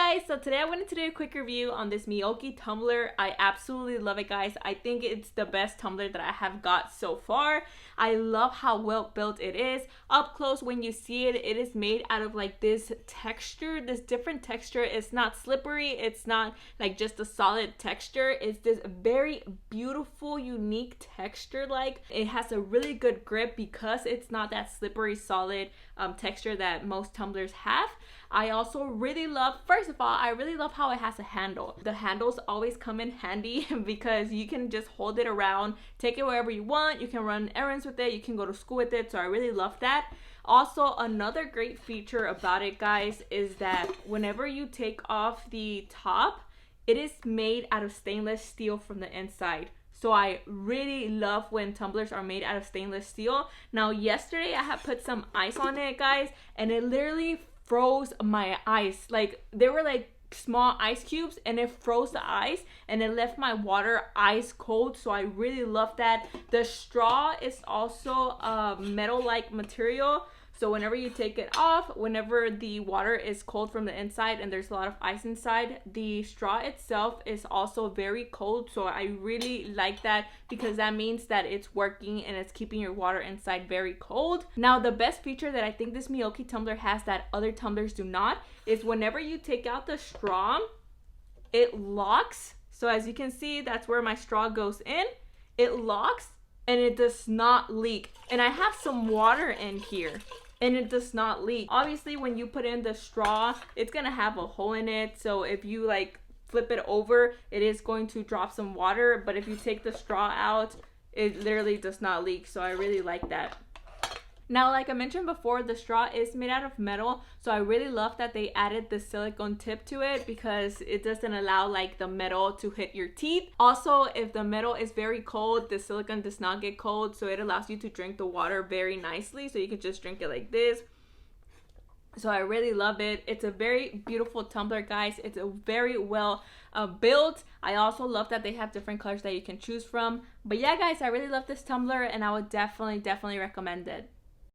guys, so today I wanted to do a quick review on this Meoky tumbler. I absolutely love it, guys. I think it's the best tumbler that I have got so far. I love how well built it is. Up close when you see it, it is made out of like this texture, this different texture. It's not slippery, it's not like just a solid texture. It's this very beautiful, unique texture. Like it has a really good grip because it's not that slippery solid texture that most tumblers have. I also really love, first of all, I really love how it has a handle. The handles always come in handy because you can just hold it around, take it wherever you want. You can run errands with it, you can go to school with it, so I really love that. Also, another great feature about it, guys, is that whenever you take off the top, it is made out of stainless steel from the inside. So I really love when tumblers are made out of stainless steel. Now, yesterday I had put some ice on it, guys, and it literally froze my ice. Like they were like small ice cubes and it froze the ice and it left my water ice cold. So I really love that. The straw is also a metal-like material. So whenever you take it off, whenever the water is cold from the inside and there's a lot of ice inside, the straw itself is also very cold. So I really like that because that means that it's working and it's keeping your water inside very cold. Now, the best feature that I think this Meoky tumbler has that other tumblers do not is whenever you take out the straw, it locks. So as you can see, that's where my straw goes in. It locks and it does not leak. And I have some water in here and it does not leak. Obviously, when you put in the straw, it's gonna have a hole in it. So if you like flip it over, it is going to drop some water. But if you take the straw out, it literally does not leak. So I really like that. Now, like I mentioned before, the straw is made out of metal, so I really love that they added the silicone tip to it because it doesn't allow like the metal to hit your teeth. Also, if the metal is very cold, the silicone does not get cold, so it allows you to drink the water very nicely. So you can just drink it like this. So I really love it. It's a very beautiful tumbler, guys. It's a very well built. I also love that they have different colors that you can choose from. But yeah, guys, I really love this tumbler and I would definitely recommend it.